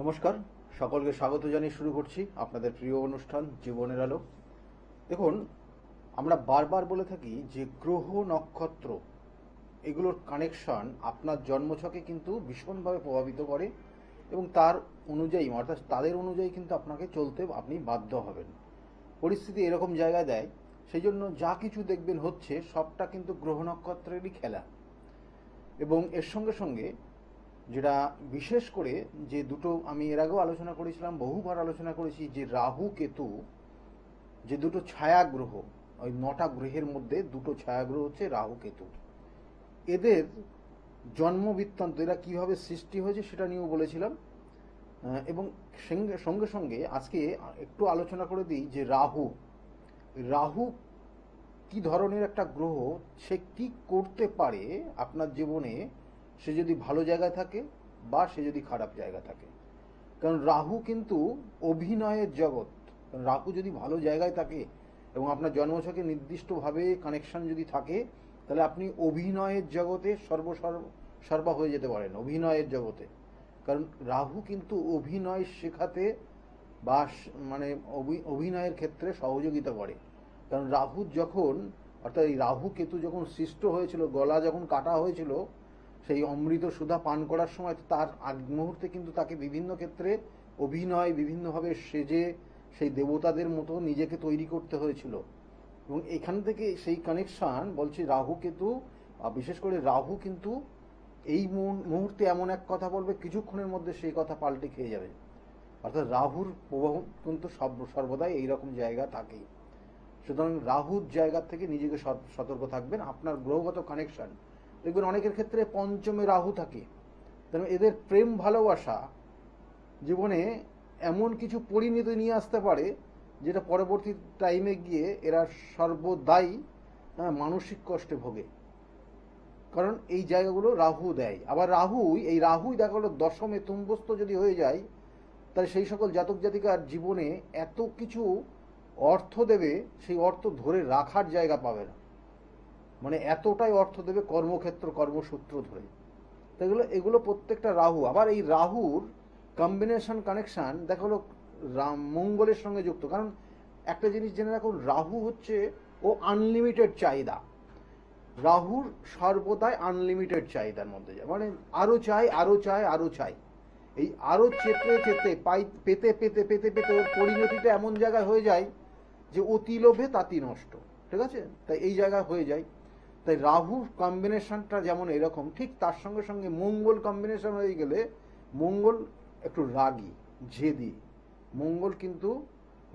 নমস্কার, সকলকে স্বাগত জানিয়ে শুরু করছি আপনাদের প্রিয় অনুষ্ঠান জীবনের আলো। দেখুন, আমরা বারবার বলে থাকি যে গ্রহ নক্ষত্র এগুলোর কানেকশন আপনার জন্মছকে কিন্তু ভীষণভাবে প্রভাবিত করে এবং তার অনুযায়ী অর্থাৎ তাদের অনুযায়ী কিন্তু আপনাকে চলতে আপনি বাধ্য হবেন। পরিস্থিতি এরকম জায়গায় দেয়, সেই জন্য যা কিছু দেখবেন হচ্ছে সবটা কিন্তু গ্রহ নক্ষত্রেরই খেলা। এবং এর সঙ্গে সঙ্গে যেটা বিশেষ করে যে দুটো আমি এর আগেও আলোচনা করেছিলাম, বহুবার আলোচনা করেছি, যে রাহু কেতু যে দুটো ছায়া গ্রহ, ওই 9টা গ্রহের মধ্যে দুটো ছায়া গ্রহ হচ্ছে রাহু কেতু। এদের জন্ম বৃত্তান্ত, এরা কিভাবে সৃষ্টি হয়েছে সেটা নিয়েও বলেছিলাম। এবং সঙ্গে সঙ্গে আজকে একটু আলোচনা করে দিই যে রাহু রাহু কি ধরনের একটা গ্রহ, সে কি করতে পারে আপনার জীবনে, সে যদি ভালো জায়গায় থাকে বা সে যদি খারাপ জায়গা থাকে। কারণ রাহু কিন্তু অভিনয়ের জগৎ। কারণ রাহু যদি ভালো জায়গায় থাকে এবং আপনার জন্মছকে নির্দিষ্টভাবে কানেকশন যদি থাকে, তাহলে আপনি অভিনয়ের জগতে সর্বা হয়ে যেতে পারেন, অভিনয়ের জগতে। কারণ রাহু কিন্তু অভিনয় শেখাতে বা মানে অভিনয়ের ক্ষেত্রে সহযোগিতা করে। কারণ রাহু যখন, অর্থাৎ এই রাহু কেতু যখন সৃষ্ট হয়েছিল, গলা যখন কাটা হয়েছিল, সেই অমৃত সুধা পান করার সময় তার আগ মুহূর্তে কিন্তু তাকে বিভিন্ন ক্ষেত্রে অভিনয়, বিভিন্নভাবে সেজে সেই দেবতাদের মতো নিজেকে তৈরি করতে হয়েছিল। এবং এখান থেকে সেই কানেকশান বলছি রাহু কেতু, বিশেষ করে রাহু কিন্তু এই মুহূর্তে এমন এক কথা বলবে, কিছুক্ষণের মধ্যে সেই কথা পাল্টে খেয়ে যাবে। অর্থাৎ রাহুর প্রভাব কিন্তু সর্বদাই এইরকম জায়গা থাকেই। সুতরাং রাহুর জায়গা থেকে নিজেকে সতর্ক থাকবেন। আপনার গ্রহগত কানেকশন দেখবেন অনেকের ক্ষেত্রে পঞ্চমে রাহু থাকে, তেমন এদের প্রেম ভালোবাসা জীবনে এমন কিছু পরিণতি নিয়ে আসতে পারে যেটা পরবর্তী টাইমে গিয়ে এরা সর্বদাই মানসিক কষ্টে ভোগে। কারণ এই জায়গাগুলো রাহু দেয়। আবার রাহুই দেখা গেলো দশমে তুঙ্গস্থ যদি হয়ে যায়, তাহলে সেই সকল জাতক জাতিকার জীবনে এত কিছু অর্থ দেবে, সেই অর্থ ধরে রাখার জায়গা পাবে না। মানে এতটাই অর্থ দেবে কর্মক্ষেত্র, কর্মসূত্র ধরে। তো এগুলো প্রত্যেকটা রাহু। আবার এই রাহুর কম্বিনেশন কানেকশন দেখা হলো মঙ্গলের সঙ্গে যুক্ত। কারণ একটা জিনিস জেনে রাখুন, রাহু হচ্ছে ও আনলিমিটেড চাহিদা। রাহুর সর্বদাই আনলিমিটেড চাহিদার মধ্যে যায়, মানে আরো চাই, আরো চাই, আরো চাই। এই আরো চেতে চেতে পেতে পেতে পেতে পেতে ওর পরিণতিটা এমন জায়গায় হয়ে যায় যে অতি লোভে তাতি নষ্ট। ঠিক আছে, তাই এই জায়গায় হয়ে যায়। তাই রাহু কম্বিনেশনটা যেমন এরকম, ঠিক তার সঙ্গে সঙ্গে মঙ্গল কম্বিনেশন হয়ে গেলে, মঙ্গল একটু রাগী, জেদি। মঙ্গল কিন্তু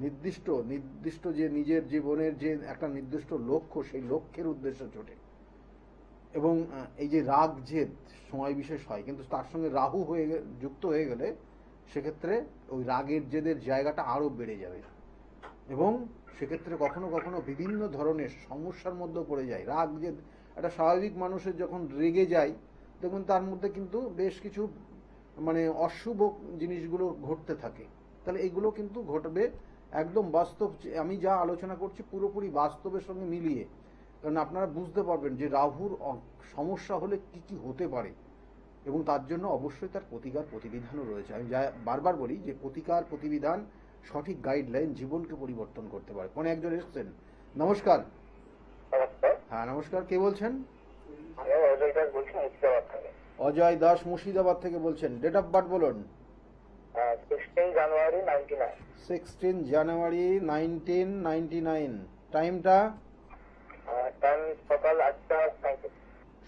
নির্দিষ্ট নির্দিষ্ট যে নিজের জীবনের যে একটা নির্দিষ্ট লক্ষ্য, সেই লক্ষ্যের উদ্দেশ্যে ছোটে। এবং এই যে রাগ জেদ সময় বিশেষ হয়, কিন্তু তার সঙ্গে রাহু যুক্ত হয়ে গেলে সেক্ষেত্রে ওই রাগের জেদের জায়গাটা আরও বেড়ে যাবে। এবং সেক্ষেত্রে কখনো কখনো বিভিন্ন ধরনের সমস্যার মধ্যেও পড়ে যায়। রাগ জেদ, একটা স্বাভাবিক মানুষের যখন রেগে যায়, দেখুন তার মধ্যে কিন্তু বেশ কিছু মানে অশুভ জিনিসগুলো ঘটতে থাকে। তাহলে এগুলো কিন্তু ঘটবে একদম বাস্তব। আমি যা আলোচনা করছি পুরোপুরি বাস্তবের সঙ্গে মিলিয়ে। কারণ আপনারা বুঝতে পারবেন যে রাহুর সমস্যা হলে কি কি হতে পারে, এবং তার জন্য অবশ্যই তার প্রতিকার প্রতিবিধানও রয়েছে। আমি যা বারবার বলি যে প্রতিকার প্রতিবিধান, সঠিক গাইডলাইন জীবনকে পরিবর্তন করতে পারে। কোন একজন এসছেন? নমস্কার। নমস্কার। হ্যাঁ নমস্কার, কে বলছেন? আমি অজয় দাস বলছি মুর্শিদাবাদ থেকে। অজয় দাস মুর্শিদাবাদ থেকে বলছেন। ডেট অফ বার্থ বলুন। 16 জানুয়ারি 99। 16 জানুয়ারি 1999। টাইমটা? টাইম সকাল 8:37।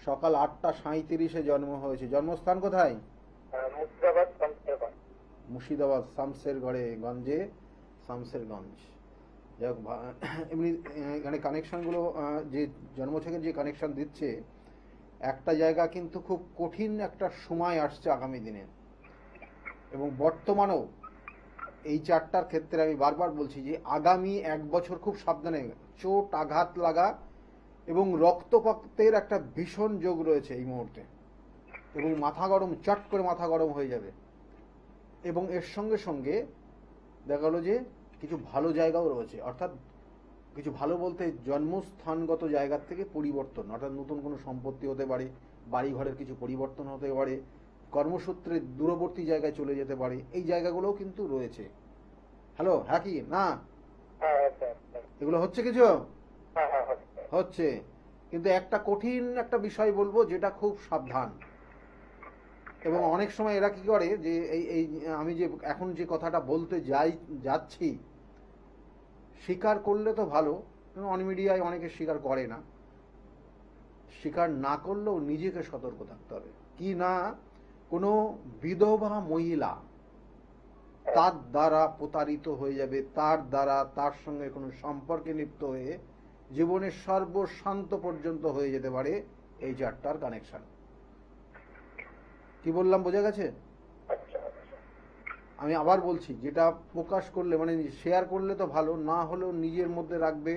সকাল 8:37-এ জন্ম হয়েছে। জন্মস্থান কোথায়? মুর্শিদাবাদ শামসেরগঞ্জ। মুর্শিদাবাদ গঞ্জে শামসেরগঞ্জ। যাই হোক, এমনি এখানে কানেকশনগুলো যে জন্মছকের যে কানেকশন দিচ্ছে, একটা জায়গা কিন্তু খুব কঠিন একটা সময় আসছে আগামী দিনে। এবং বর্তমানেও এই চারটার ক্ষেত্রে আমি বারবার বলছি যে আগামী 1 বছর খুব সাবধানে, চোট আঘাত লাগা এবং রক্তপাতের একটা ভীষণ যোগ রয়েছে এই মুহূর্তে। এবং মাথা গরম, চট করে মাথা গরম হয়ে যাবে। এবং এর সঙ্গে সঙ্গে দেখা গেলো যে কিছু ভালো জায়গাও রয়েছে। অর্থাৎ কিছু ভালো বলতে জন্মস্থানগত জায়গার থেকে পরিবর্তন, অর্থাৎ নতুন কোনো সম্পত্তি হতে পারে, বাড়ি ঘরের কিছু পরিবর্তন হতে পারে, কর্মসূত্রে দূরবর্তী জায়গায় চলে যেতে পারে, এই জায়গাগুলোও কিন্তু রয়েছে। হ্যালো, হ্যাঁ কি না? হ্যাঁ হচ্ছে হচ্ছে। এগুলো হচ্ছে কিছু? হ্যাঁ হ্যাঁ হচ্ছে। হচ্ছে। কিন্তু একটা কঠিন একটা বিষয় বলবো, যেটা খুব সাবধান। এবং অনেক সময় এরা কি করে যে এই এই আমি যে এখন যে কথাটা বলতে যাচ্ছি, স্বীকার করলে তো ভালো, অন মিডিয়ায় অনেকে স্বীকার করে না। স্বীকার না করলেও নিজেকে সতর্ক থাকতে হবে। কি না, কোনো বিধবা মহিলা তার দ্বারা প্রতারিত হয়ে যাবে, তার দ্বারা তার সঙ্গে কোনো সম্পর্কে লিপ্ত হয়ে জীবনের সর্বশান্ত পর্যন্ত হয়ে যেতে পারে এই চারটার কানেকশন। কি বললাম, বোঝা গেছে? আচ্ছা আচ্ছা। আমি আবার বলছি, যেটা প্রকাশ করলে মানে শেয়ার করলে তো ভালো, না হলেও নিজের মধ্যে রাখবে,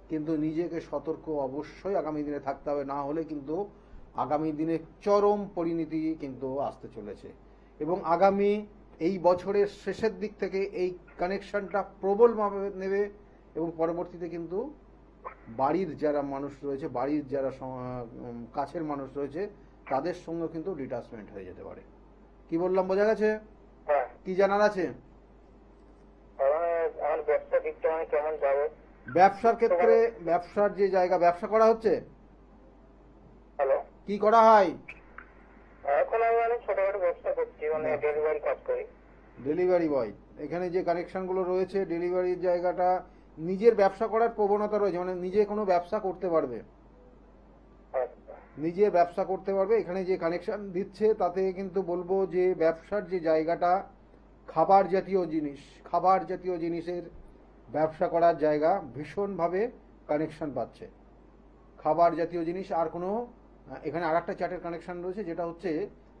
কিন্তু নিজেকে সতর্ক অবশ্যই আগামী দিনে থাকতে হবে, না হলে কিন্তু আগামী দিনে চরম পরিণতি কিন্তু আসতে চলেছে। এবং আগামী এই বছরের শেষের দিক থেকে এই কানেকশনটা প্রবলভাবে নেবে, এবং পরবর্তীতে কিন্তু বাড়ির যারা মানুষ রয়েছে, বাড়ির যারা কাছের মানুষ রয়েছে, তাদের সঙ্গে কিন্তু ডিটাচমেন্ট হয়ে যেতে পারে। কি বললাম, বোঝা গেছে? হ্যাঁ। কি জানার আছে? আমার ব্যবসা দিকটা আমি কেমন যাবো? ব্যবসার ক্ষেত্রে, ব্যবসার যে জায়গা, ব্যবসা করা হচ্ছে, হ্যালো। কি করা হয়? এখন আমি অনেক ছোটখাটো ব্যবসা করছি, মানে ডেলিভারি কাজ করি। Delivery boy. এখানে যে কানেকশনগুলো রয়েছে, ডেলিভারির জায়গাটা, নিজের ব্যবসা করার প্রবণতা রয়েছে, মানে নিজে কোনো ব্যবসা করতে পারবে, আচ্ছা। নিজে ব্যবসা করতে পারবে। এখানে যে কানেকশন দিচ্ছে তাতে কিন্তু বলবো যে ব্যবসার যে জায়গাটা, খাবার জাতীয় জিনিস, খাবার জাতীয় জিনিসের ব্যবসা করার জায়গা ভীষণভাবে কানেকশন পাচ্ছে। খাবার জাতীয় জিনিস। আর কোনো এখানে আর একটা চার্টের কানেকশন রয়েছে, যেটা হচ্ছে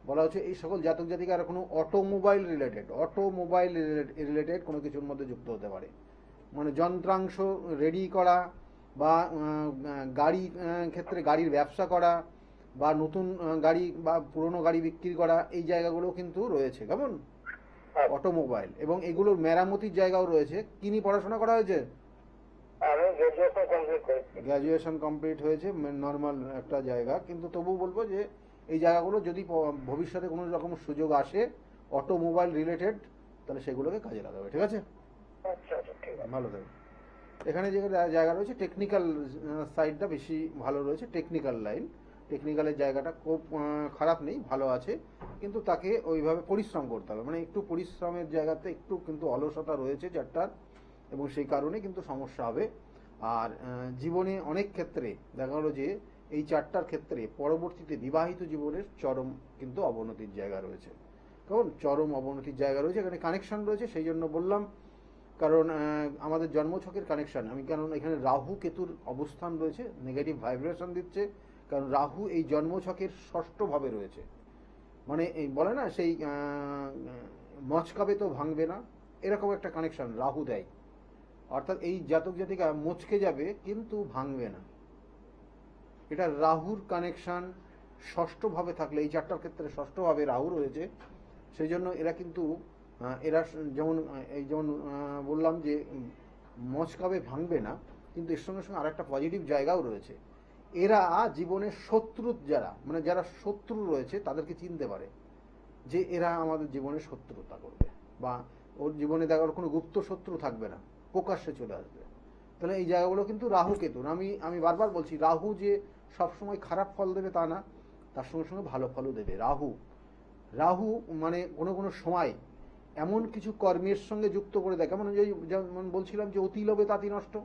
বলা হচ্ছে এই সকল জাতক জাতিকা আর কোনো অটোমোবাইল রিলেটেড কোনো কিছুর মধ্যে যুক্ত হতে পারে। মানে যন্ত্রাংশ রেডি করা, বা গাড়ি ক্ষেত্রে গাড়ির ব্যবসা করা, বা নতুন গাড়ি বা পুরনো গাড়ি বিক্রি করা, এই জায়গাগুলো কিন্তু রয়েছে। কেমন? অটোমোবাইল। এবং এগুলোর মেরামতির জায়গাও রয়েছে। কি নিয়ে পড়াশোনা করা হয়েছে? আমি গ্রাজুয়েশন কমপ্লিট করেছি। গ্র্যাজুয়েশন কমপ্লিট হয়েছে, নর্মাল একটা জায়গা, কিন্তু তবু বলবো যে এই জায়গাগুলো যদি ভবিষ্যতে কোনো রকম সুযোগ আসে অটোমোবাইল রিলেটেড, তাহলে সেগুলোকে কাজে লাগাবে। ঠিক আছে? আচ্ছা আচ্ছা, ঠিক আছে। ভালো থাকবে। এখানে যে জায়গা রয়েছে, টেকনিক্যাল সাইডটা বেশি ভালো রয়েছে, টেকনিক্যাল লাইন। টেকনিক্যালের জায়গাটা খুব খারাপ নেই, ভালো আছে, কিন্তু তাকে ওইভাবে পরিশ্রম করতে হবে। মানে একটু পরিশ্রমের জায়গাতে একটু কিন্তু অলসতা রয়েছে চারটার, এবং সেই কারণে কিন্তু সমস্যা হবে। আর জীবনে অনেক ক্ষেত্রে দেখা গেলো যে এই চারটার ক্ষেত্রে পরবর্তীতে বিবাহিত জীবনের চরম কিন্তু অবনতির জায়গা রয়েছে। কারণ চরম অবনতির জায়গা রয়েছে, এখানে কানেকশন রয়েছে, সেই জন্য বললাম। কারণ আমাদের জন্মছকের কানেকশন, আমি কারণ এখানে রাহু কেতুর অবস্থান রয়েছে, নেগেটিভ ভাইব্রেশন দিচ্ছে। কারণ রাহু এই জন্মছকের ষষ্ঠভাবে রয়েছে। মানে এই বলে না সেই মচকাবে তো ভাঙবে না, এরকম একটা কানেকশন রাহু দেয়। অর্থাৎ এই জাতক জাতিকা মচকে যাবে কিন্তু ভাঙবে না। এটা রাহুর কানেকশন। ষষ্ঠভাবে থাকলে, এই চারটার ক্ষেত্রে ষষ্ঠভাবে রাহু রয়েছে, সেই জন্য এরা কিন্তু এরা যেমন এই যেমন বললাম যে মচকাবে ভাঙবে না, কিন্তু এর সঙ্গে সঙ্গে আরেকটা পজিটিভ জায়গাও রয়েছে। এরা জীবনের শত্রু, যারা মানে যারা শত্রু রয়েছে তাদেরকে চিনতে পারে যে এরা আমাদের জীবনে শত্রুতা করবে, বা ওর জীবনে দেখার কোনো গুপ্ত শত্রু থাকবে না, প্রকাশ্যে চলে আসবে। তাহলে এই জায়গাগুলো কিন্তু রাহু কেতুর। আমি বারবার বলছি, রাহু যে সবসময় খারাপ ফল দেবে তা না, তার সঙ্গে সঙ্গে ভালো ফলও দেবে। রাহু মানে কোনো কোনো সময় এমন কিছু কর্মের সঙ্গে যুক্ত করে দেয়, কেমন যেমন বলছিলাম যে অতি লোভে তাতি নষ্ট।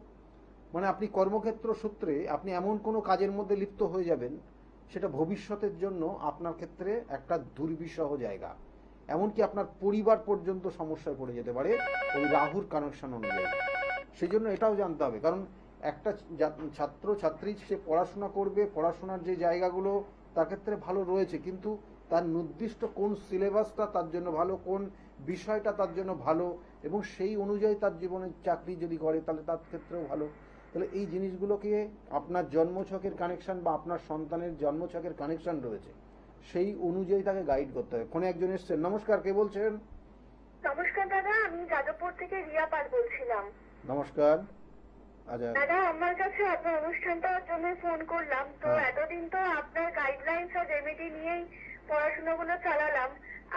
মানে আপনি কর্মক্ষেত্র সূত্রে আপনি এমন কোনো কাজের মধ্যে লিপ্ত হয়ে যাবেন, সেটা ভবিষ্যতের জন্য আপনার ক্ষেত্রে একটা দুর্বিষহ জায়গা, এমনকি আপনার পরিবার পর্যন্ত সমস্যায় পড়ে যেতে পারে ওই রাহুর কানেকশন অনুযায়ী। সেই জন্য এটাও জানতে হবে, কারণ একটা ছাত্র ছাত্রী সে পড়াশোনা করবে, পড়াশোনার যে জায়গাগুলো তার ক্ষেত্রে ভালো রয়েছে, কিন্তু তার নির্দিষ্ট কোন সিলেবাসটা তার জন্য ভালো, কোন বিষয়টা তার জন্য ভালো, এবং সেই অনুযায়ী তার জীবনে চাকরি যদি করে তাহলে তার ক্ষেত্রেও ভালো। তাহলে এই জিনিসগুলোকে আপনার জন্মছকের কানেকশন বা আপনার সন্তানের জন্মছকের কানেকশন রয়েছে, সেই অনুযায়ী তাকে গাইড করতে হবে। ফোনে একজন এসছেন। নমস্কার, কে বলছেন? নমস্কার দাদা, আমি যাদবপুর থেকে রিয়া পাল বলছিলাম। নমস্কার। আচ্ছা দাদা, আমার কাছে আপনার অনুষ্ঠানটার জন্য ফোন করলাম। তো হ্যাঁ। এতদিন তো আপনার গাইডলাইন্স আর রেমেডি নিয়েই পড়াশোনাগুলো চালালাম,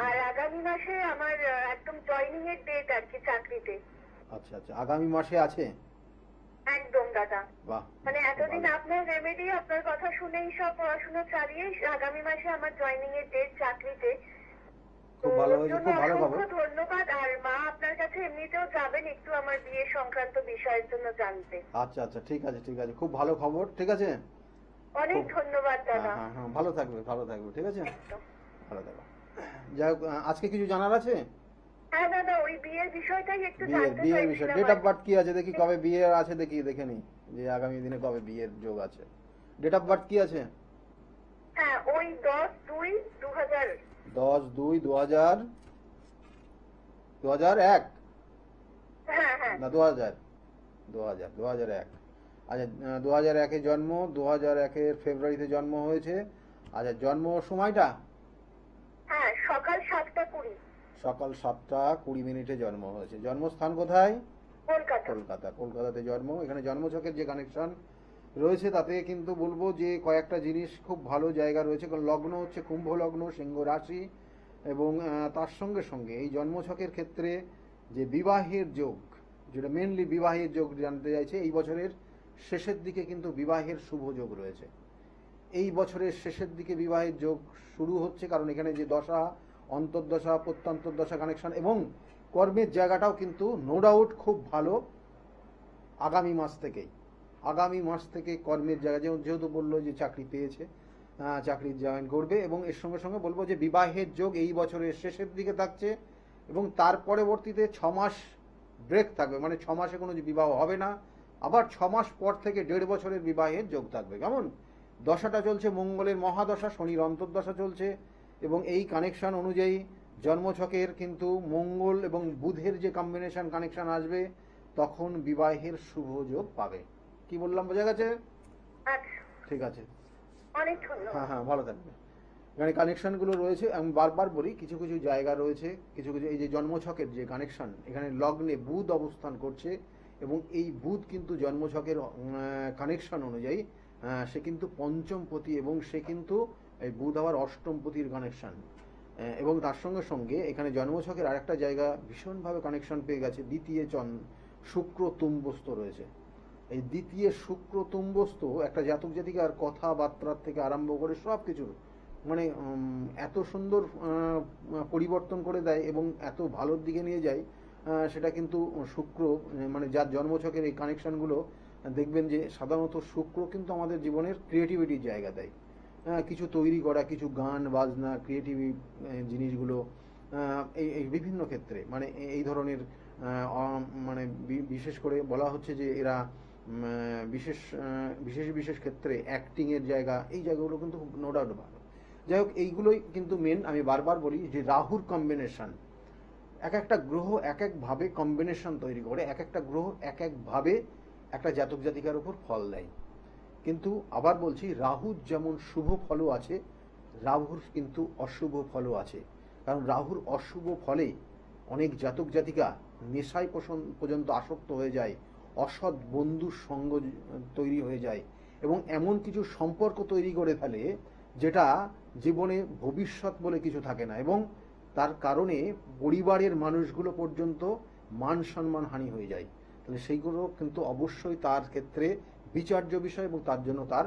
আর আগামী মাসে আমার একদম জয়েনিং এর ডেট আর কি চাকরিতে। আচ্ছা আচ্ছা, আগামী মাসে আছে? একদম দাদা, বাহ, মানে এতদিন ভালো। আপনার রেমেডি, আপনার কথা শুনেই সব পড়াশোনা চালিয়ে আগামী মাসে আমার জয়েনিং এর ডেট চাকরিতে। খুব ভালো হয়েছে, জন্য খুব ভালো খবর। অসংখ্য ধন্যবাদ। আর মা আপনার কাছে এমনিতেও যাবেন একটু আমার বিয়ে সংক্রান্ত বিষয়ের জন্য জানতে। আচ্ছা আচ্ছা, ঠিক আছে ঠিক আছে, খুব ভালো খবর, ঠিক আছে। অনেক ধন্যবাদ হ্যাঁ দাদা। হ্যাঁ হ্যাঁ, ভালো থাকবে ভালো থাকবে, ঠিক আছে, ভালো থাকবে। যাই হোক, আজকে কিছু জানার আছে? হ্যাঁ দাদা, ওই বিয়ের বিষয়টাই একটু বিয়ের জানতে বিয়ের বিষয়, চাইছিলাম। ডেট অফ বার্থ কি আছে দেখি, কবে বিয়ে আছে দেখি, দেখে নি যে আগামী দিনে কবে বিয়ের যোগ আছে। ডেট অফ বার্থ কি আছে? হ্যাঁ, ওই 10/2/2000। 10/2/2001। হ্যাঁ হ্যাঁ, না 2001। আচ্ছা, 2001-এ জন্ম, 2001-এর ফেব্রুয়ারিতে জন্ম হয়েছে। আচ্ছা, জন্ম সময়টা? হ্যাঁ, সকাল 7টা 20। সকাল 7টা 20 জন্ম হয়েছে। জন্মস্থান কোথায়? কলকাতা। কলকাতাতে জন্ম। এখানে জন্মছকের যে কানেকশন রয়েছে তাতে কিন্তু বলবো যে কয়েকটা জিনিস খুব ভালো জায়গা রয়েছে। কারণ লগ্ন হচ্ছে কুম্ভ লগ্ন, সিংহ রাশি, এবং তার সঙ্গে সঙ্গে এই জন্মছকের ক্ষেত্রে যে বিবাহের যোগ, যেটা মেনলি বিবাহের যোগ জানতে চাইছে, এই বছরের শেষের দিকে কিন্তু বিবাহের শুভ যোগ রয়েছে। এই বছরের শেষের দিকে বিবাহের যোগ শুরু হচ্ছে, কারণ এখানে যে দশা, অন্তর্দশা, প্রত্যন্তর্দশা কানেকশন এবং কর্মের জায়গাটাও কিন্তু নো ডাউট খুব ভালো। আগামী মাস থেকে কর্মের জায়গা, যেহেতু বললো যে চাকরি পেয়েছে, চাকরি জয়েন করবে, এবং এর সঙ্গে সঙ্গে বলবো যে বিবাহের যোগ এই বছরের শেষের দিকে থাকছে, এবং তার পরবর্তীতে 6 মাস ব্রেক থাকবে, মানে 6 মাসে কোনো বিবাহ হবে না। আবার 6 মাস পর থেকে 1.5 বছরের বিবাহের যোগ থাকবে। কেমন? দশাটা চলছে মঙ্গলের মহাদশা, শনির অন্তর্দশা চলছে, এবং এই কানেকশন অনুযায়ী জন্মছকের কিন্তু মঙ্গল এবং বুধের যে কম্বিনেশন কানেকশন আসবে, তখন বিবাহের শুভ যোগ পাবে। কি বললাম, বোঝা গেছে? আচ্ছা, ঠিক আছে, অনেক ধন্যবাদ। হ্যাঁ হ্যাঁ, ভালো থাকবে। এখানে কানেকশনগুলো রয়েছে, আমি বারবার বলি, কিছু কিছু জায়গা রয়েছে, কিছু কিছু এই যে জন্মছকের যে কানেকশন, এখানে লগ্নে বুধ অবস্থান করছে, এবং এই বুধ কিন্তু জন্মছকের কানেকশন অনুযায়ী সে কিন্তু পঞ্চমপতি, এবং সে কিন্তু এই বুধ আবার অষ্টমপতির কানেকশন, এবং তার সঙ্গে সঙ্গে এখানে জন্মছকের আরেকটা জায়গা ভীষণভাবে কানেকশন পেয়ে গেছে, দ্বিতীয় শুক্র তুম্বস্থ রয়েছে। এই দ্বিতীয় শুক্র তুম্বস্থ একটা জাতক জাতিকার কথাবার্তার থেকে আরম্ভ করে সব কিছুর মানে এত সুন্দর পরিবর্তন করে দেয় এবং এত ভালোর দিকে নিয়ে যায়, সেটা কিন্তু শুক্র, মানে যার জন্মছকের এই কানেকশনগুলো দেখবেন যে সাধারণত শুক্র কিন্তু আমাদের জীবনের ক্রিয়েটিভিটির জায়গা দেয়। কিছু তৈরি করা, কিছু গান বাজনা, ক্রিয়েটিভ জিনিসগুলো, এই বিভিন্ন ক্ষেত্রে, মানে এই ধরনের, মানে বিশেষ করে বলা হচ্ছে যে এরা বিশেষ ক্ষেত্রে অ্যাক্টিংয়ের জায়গা, এই জায়গাগুলো কিন্তু নো ডাউট ভালো। যাই হোক, এইগুলোই কিন্তু মেন। আমি বারবার বলি যে রাহুর কম্বিনেশন, এক একটা গ্রহ এক একভাবে কম্বিনেশন তৈরি করে, এক একটা গ্রহ এক একভাবে একটা জাতক জাতিকার উপর ফল দেয়। কিন্তু আবার বলছি, রাহুর যেমন শুভ ফলও আছে, রাহুর কিন্তু অশুভ ফলও আছে। কারণ রাহুর অশুভ ফলে অনেক জাতক জাতিকা নেশায় পর্যন্ত আসক্ত হয়ে যায়, অসৎ বন্ধুর সঙ্গ তৈরি হয়ে যায়, এবং এমন কিছু সম্পর্ক তৈরি করে ফেলে যেটা জীবনে ভবিষ্যৎ বলে কিছু থাকে না, এবং তার কারণে পরিবারের মানুষগুলো পর্যন্ত মান সম্মান হানি হয়ে যায়। তাহলে সেইগুলো কিন্তু অবশ্যই তার ক্ষেত্রে বিচার্য বিষয়, এবং তার জন্য তার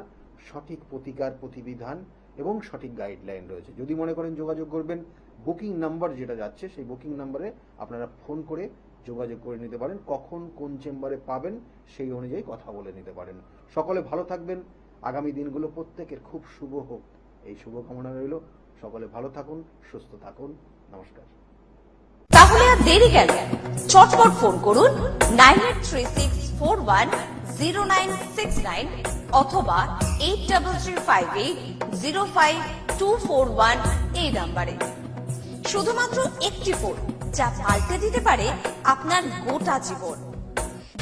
সঠিক প্রতিকার প্রতিবিধান এবং সঠিক গাইডলাইন রয়েছে। যদি মনে করেন যোগাযোগ করবেন, বুকিং নাম্বার যেটা যাচ্ছে সেই বুকিং নাম্বারে আপনারা ফোন করে যোগাযোগ করে নিতে পারেন, কখন কোন চেম্বারে পাবেন সেই অনুযায়ী কথা বলে নিতে পারেন। সকলে ভালো থাকবেন, আগামী দিনগুলো প্রত্যেকের খুব শুভ হোক, এই শুভকামনা রইল। সকলে ভালো থাকুন, সুস্থ থাকুন, নমস্কার। তাহলে আর দেরি কেন, চটপট ফোন করুন 9836410969 অথবা 8335805241 এই নাম্বারে। শুধুমাত্র একটি ফোন, যা পাল্টে দিতে পারে আপনার গোটা জীবন।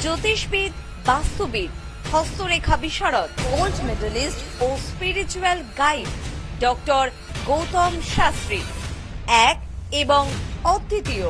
জ্যোতিষবিদ, বাস্তুবিদ, হস্তরেখা বিশারদ, গোল্ড মেডেলিস্ট ও spiritual guide doctor Gautam Shastri, এক এবং অদ্বিতীয়।